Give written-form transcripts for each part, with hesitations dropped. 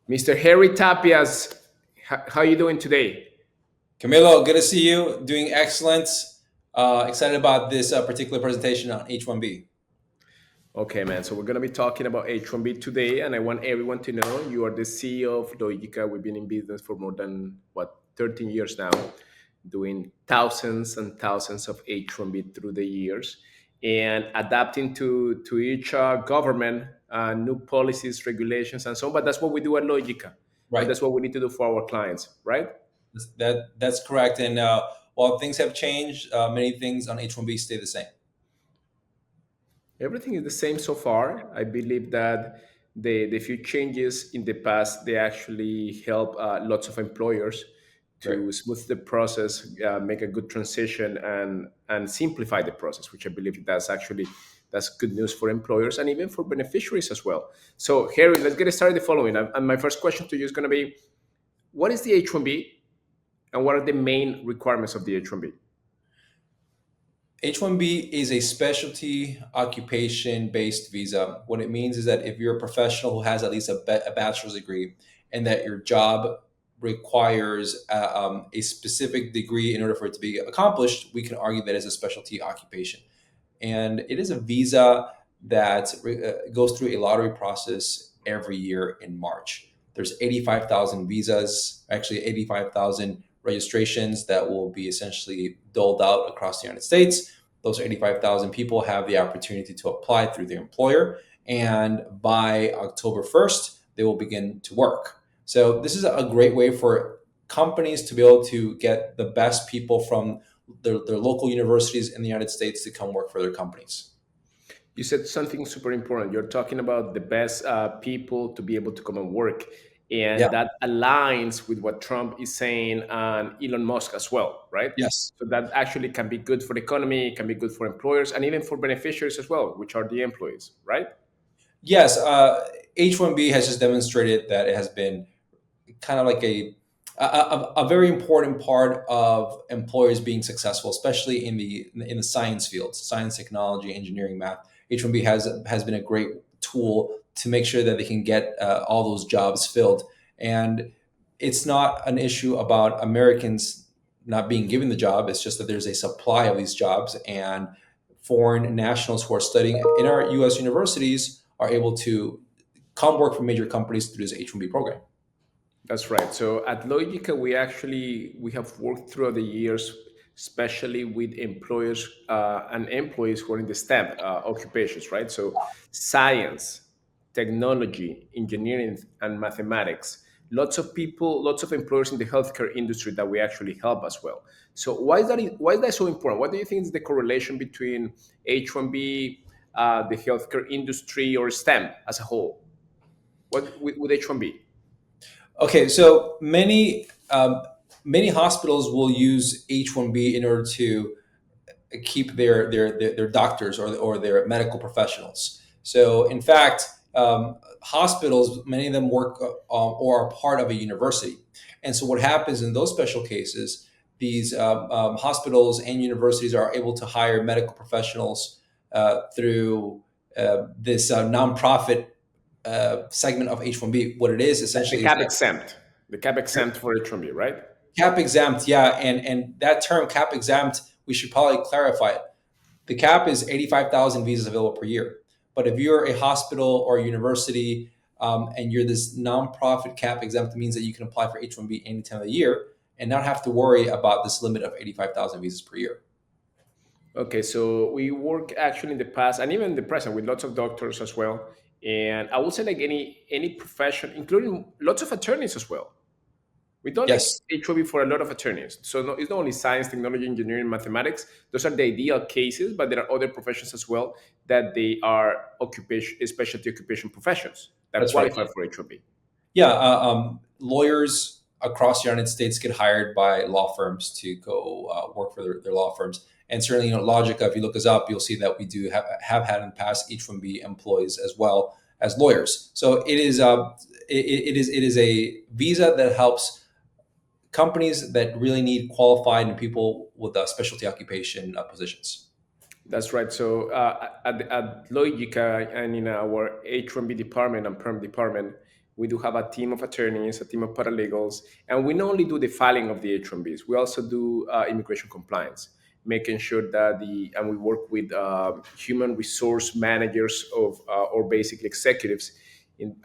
Mr. Harry Tapias, how you doing today? Camilo, good to see you. Doing excellent. Excited about this particular presentation on H1B. Okay, man. So we're gonna be talking about H1B today, and I want everyone to know you are the CEO of Logica. We've been in business for more than 13 years now, doing thousands and thousands of H1B through the years, and adapting to each government, new policies, regulations, and so on. But that's what we do at Logica, and Right. that's what we need to do for our clients, right? That's correct. And while things have changed, many things on H1B stay the same. Everything is the same so far. I believe that the few changes in the past they actually help lots of employers Right. to smooth the process, make a good transition, and simplify the process, which I believe that's good news for employers and even for beneficiaries as well. So, Harry, let's get started the following. And my first question to you is going to be: what is the H1B, and what are the main requirements of the H1B? H1B is a specialty occupation based visa. What it means is that if you're a professional who has at least a bachelor's degree and that your job requires a specific degree in order for it to be accomplished, we can argue that is a specialty occupation. And it is a visa that goes through a lottery process every year in March. There's 85,000 visas, actually 85,000 registrations that will be essentially doled out across the United States. Those 85,000 people have the opportunity to apply through their employer, and by October 1st, they will begin to work. So this is a great way for companies to be able to get the best people from their local universities in the United States to come work for their companies. You said something super important. You're talking about the best people to be able to come and work. Yeah. And that aligns with what Trump is saying and Elon Musk as well, right? Yes. So that actually can be good for the economy, can be good for employers, and even for beneficiaries as well, which are the employees, right? Yes. H1B has just demonstrated that it has been kind of like a very important part of employers being successful, especially in the science fields, science, technology, engineering, math. H1B has been a great tool to make sure that they can get all those jobs filled. And it's not an issue about Americans not being given the job. It's just that there's a supply of these jobs, and foreign nationals who are studying in our U.S. universities are able to come work for major companies through this H-1B program. That's right. So at Logica, we have worked throughout the years, especially with employers and employees who are in the STEM occupations, right? So science, technology, engineering, and mathematics. Lots of people, lots of employers in the healthcare industry that we actually help as well. So why is that so important? What do you think is the correlation between H1B, the healthcare industry, or STEM as a whole? What with H1B? Okay, so many hospitals will use H-1B in order to keep their doctors or their medical professionals. So in fact, hospitals, many of them work or are part of a university, and so what happens in those special cases, these hospitals and universities are able to hire medical professionals through this nonprofit segment of H-1B. What it is The essentially is cap that exempt, the cap exempt for H1B, right? cap exempt, yeah, and that term cap exempt, we should probably clarify it. The cap is 85,000 visas available per year. But if you're a hospital or a university and you're this nonprofit cap exempt, it means that you can apply for H-1B any time of the year and not have to worry about this limit of 85,000 visas per year. Okay, so we work actually in the past and even in the present with lots of doctors as well. And I would say like any profession, including lots of attorneys as well. We don't like Yes, HOB for a lot of attorneys. So no, it's not only science, technology, engineering, mathematics. Those are the ideal cases, but there are other professions as well that they are occupation, specialty occupation professions that that's right. qualify for HOB. Yeah, lawyers across the United States get hired by law firms to go work for their law firms. And certainly, Logica, if you look us up, you'll see that we do have had in the past H-1B employees as well as lawyers. So it is a visa that helps companies that really need qualified and people with specialty occupation positions. That's right. So at Logica and in our H1B department and perm department, We do have a team of attorneys, a team of paralegals, and we not only do the filing of the H-1Bs, we also do immigration compliance, making sure that and we work with human resource managers or basically executives.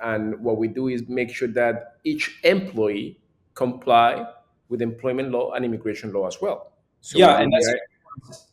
And what we do is make sure that each employee comply with employment law and immigration law as well. So Yeah, we do and that's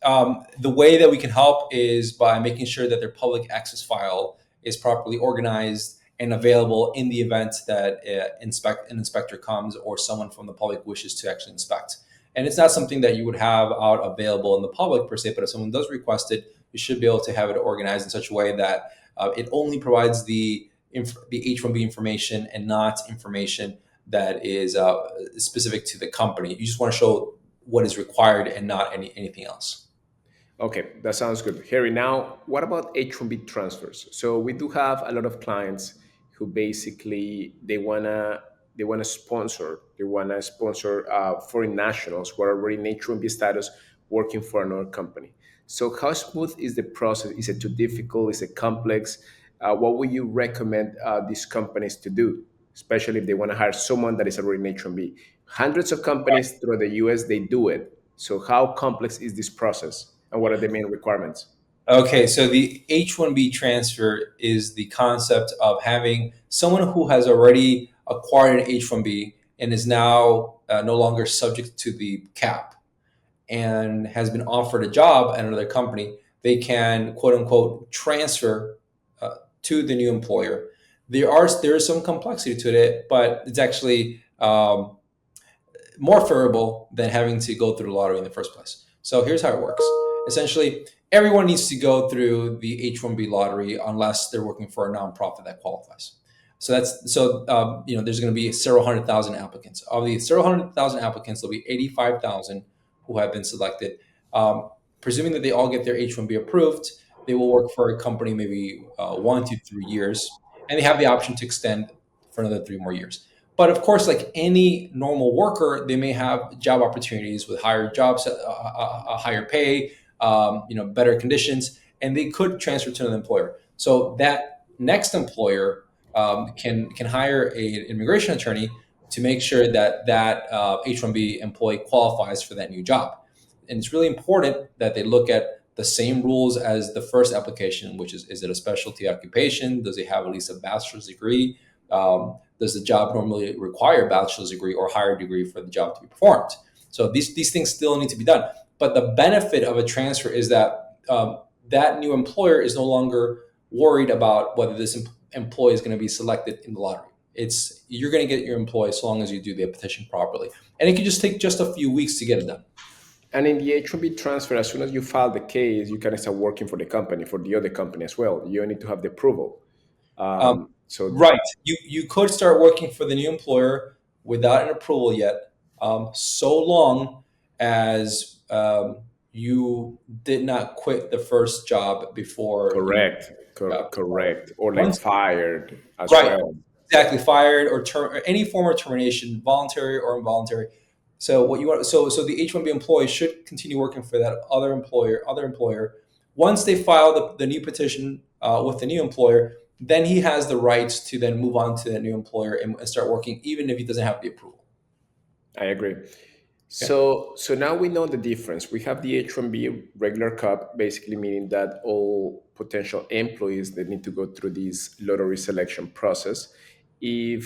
the the way that we can help is by making sure that their public access file is properly organized and available in the event that an inspector comes or someone from the public wishes to actually inspect. And it's not something that you would have out available in the public per se, but if someone does request it, you should be able to have it organized in such a way that it only provides the H-1B information and not information that is specific to the company. You just want to show what is required and not anything else. Okay, that sounds good. Harry, now what about H-1B transfers? So we do have a lot of clients who basically they wanna sponsor foreign nationals who are already in H-1B status working for another company. So how smooth is the process? Is it too difficult? Is it complex? What would you recommend these companies to do, especially if they want to hire someone that is already in H-1B? Hundreds of companies throughout the US, they do it. So how complex is this process, and what are the main requirements? Okay, so the H-1B transfer is the concept of having someone who has already acquired an H-1B and is now no longer subject to the cap and has been offered a job at another company. They can quote unquote transfer to the new employer. There is some complexity to it, but it's actually more favorable than having to go through the lottery in the first place. So here's how it works. Essentially, everyone needs to go through the H-1B lottery unless they're working for a nonprofit that qualifies. There's going to be several hundred thousand applicants. Of the several hundred thousand applicants, there'll be 85,000 who have been selected. Presuming that they all get their H-1B approved, they will work for a company maybe 1 to 3 years, and they have the option to extend for another 3 more years. But of course, like any normal worker, they may have job opportunities with higher jobs, a higher pay, better conditions, and they could transfer to another employer. So that next employer can hire an immigration attorney to make sure that H-1B employee qualifies for that new job. And it's really important that they look at the same rules as the first application, which is it a specialty occupation? Does it have at least a bachelor's degree? Does the job normally require a bachelor's degree or higher degree for the job to be performed? So these things still need to be done. But the benefit of a transfer is that that new employer is no longer worried about whether this employee is going to be selected in the lottery. You're going to get your employee as long as you do the petition properly, and it can just take just a few weeks to get it done. And in the H-1B transfer, as soon as you file the case, you can start working for the company, for the other company as well. You need to have the approval. Um, So right, you could start working for the new employer without an approval yet, so long as you did not quit the first job before you correct, job. correct, or like Once fired as Right, well. exactly, fired or any form of termination, voluntary or involuntary. So what you want, so the H-1B employee should continue working for that other employer. Once they file the new petition with the new employer, then he has the rights to then move on to the new employer and start working, even if he doesn't have the approval. I agree. Okay. So now we know the difference. We have the H-1B regular cup, basically meaning that all potential employees that need to go through this lottery selection process. If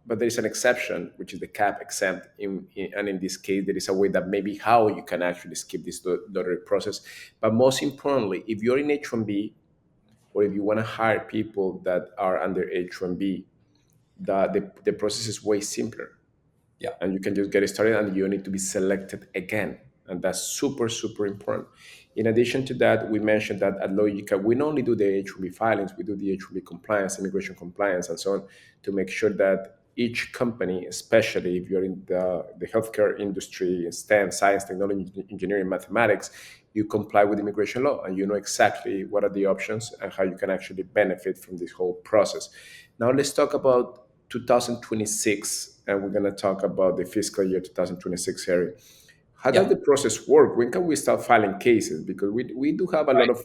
But there is an exception, which is the cap exempt. And in this case, there is a way that maybe how you can actually skip this lottery process. But most importantly, if you're in H-1B or if you want to hire people that are under H-1B, the process is way simpler, Yeah. and you can just get started, and you need to be selected again, and that's super super important. In addition to that, we mentioned that at Logica we not only do the H-1B filings, we do the H-1B compliance, immigration compliance, and so on, to make sure that each company, especially if you're in the healthcare industry, in STEM, science, technology, engineering, mathematics, you comply with immigration law and you know exactly what are the options and how you can actually benefit from this whole process. Now let's talk about 2026, and we're going to talk about the fiscal year 2026 area. How does Yeah. the process work? When can we start filing cases? Because we do have a lot Right. of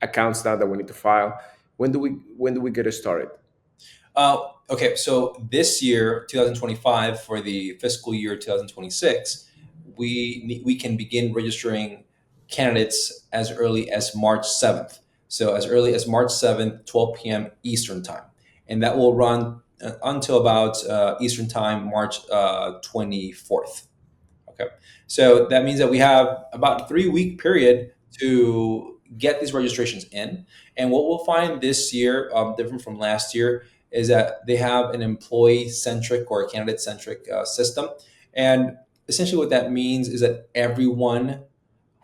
accounts now that we need to file. When do we get it started? Okay, so this year, 2025, for the fiscal year 2026, we can begin registering candidates as early as March 7th. So as early as March 7th, 12 p.m. Eastern time, and that will run until about Eastern time, March 24th. Okay. So that means that we have about a 3 week period to get these registrations in. And what we'll find this year, different from last year, is that they have an employee centric or candidate centric system. And essentially, what that means is that everyone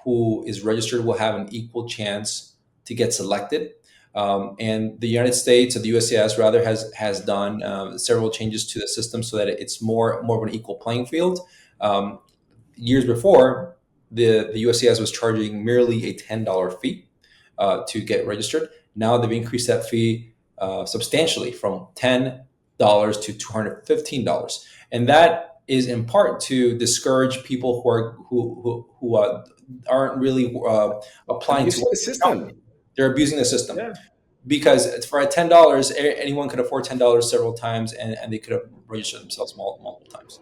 who is registered will have an equal chance to get selected. And the United States, or the USCIS rather, has done several changes to the system so that it's more of an equal playing field. Um, Years before, the USCIS was charging merely a $10 fee to get registered. Now they've increased that fee substantially from $10 to $215, and that is in part to discourage people who aren't really applying to Abusing work the for the system. company. They're abusing the system Yeah. because for $10, anyone could afford $10 several times, and they could have registered themselves multiple times.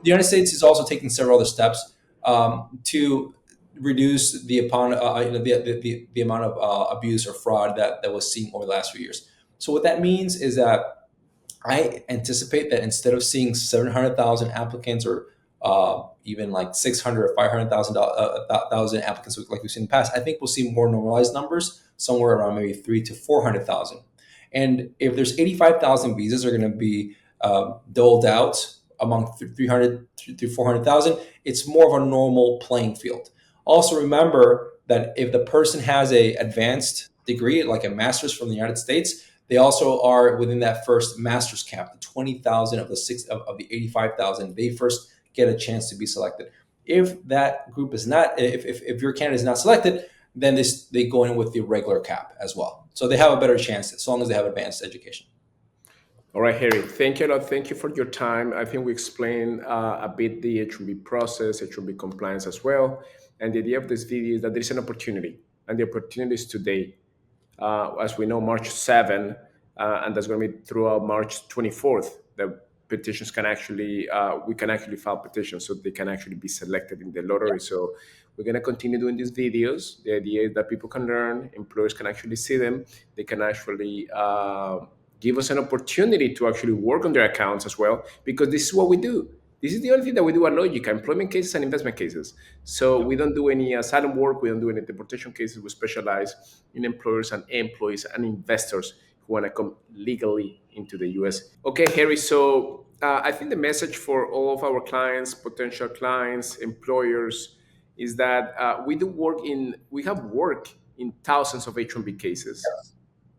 The United States is also taking several other steps to reduce the amount of abuse or fraud that was seen over the last few years. So what that means is that I anticipate that instead of seeing 700,000 applicants, or even like 600 or 500,000 thousand applicants like we've seen in the past, I think we'll see more normalized numbers, somewhere around maybe 3 to 400,000. And if there's 85,000 visas are going to be doled out among 300 to 400,000, it's more of a normal playing field. Also remember that if the person has a advanced degree, like a master's from the United States, they also are within that first master's cap, the 20,000 of the of the 85,000. They first get a chance to be selected. If that group is not, if your candidate is not selected, then they go in with the regular cap as well. So they have a better chance as long as they have advanced education. All right, Harry. Thank you a lot. Thank you for your time. I think we explained a bit the H1B process, H1B compliance as well. And the idea of this video is that there is an opportunity, and the opportunity is today. As we know, March 7, and that's going to be throughout March 24th. The petitions can actually, we can actually file petitions, so they can actually be selected in the lottery. So we're going to continue doing these videos. The idea is that people can learn, employers can actually see them, they can actually give us an opportunity to actually work on their accounts as well, because this is what we do. This is the only thing that we do at Logica: employment cases and investment cases. So we don't do any asylum work, we don't do any deportation cases. We specialize in employers and employees and investors who want to come legally into the US. Okay, Harry, so I think the message for all of our clients, potential clients, employers, is that we have work in thousands of H1B cases,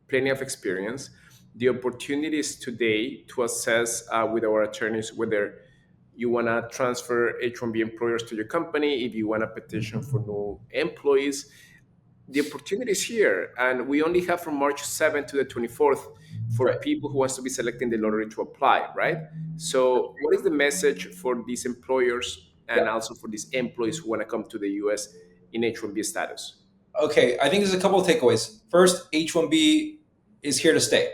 plenty of experience. The opportunity is today to assess with our attorneys whether you want to transfer H1B employers to your company, if you want to petition for new employees. The opportunity is here, and we only have from March 7th to the 24th for Right. people who wants to be selected in the lottery to apply, right? So what is the message for these employers and Yeah. also for these employees who want to come to the US in H1B status? Okay, I think there's a couple of takeaways. First, H1B is here to stay.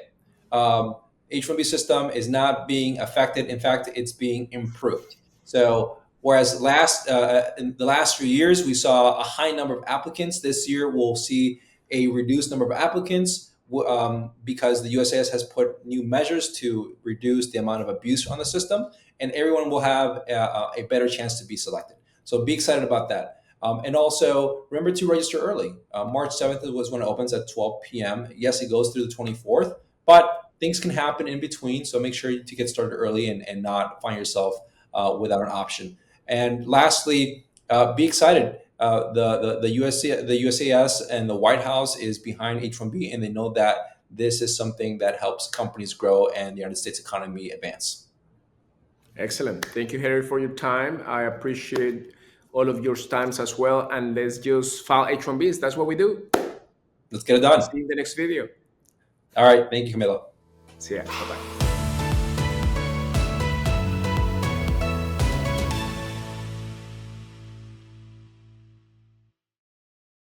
H1B system is not being affected. In fact, it's being improved. So, whereas in the last few years we saw a high number of applicants, this year we'll see a reduced number of applicants because the USAS has put new measures to reduce the amount of abuse on the system, and everyone will have a better chance to be selected. So, be excited about that. And also remember to register early. March 7th was when it opens at 12 p.m. Yes, it goes through the 24th, but things can happen in between. So make sure to get started early and not find yourself without an option. And lastly, be excited. The USAS and the White House is behind H1B, and they know that this is something that helps companies grow and the United States economy advance. Excellent. Thank you, Harry, for your time. I appreciate all of your times as well. And let's just file H1Bs. That's what we do. Let's get it done. See you in the next video. All right. Thank you, Camilo. See ya. Bye bye.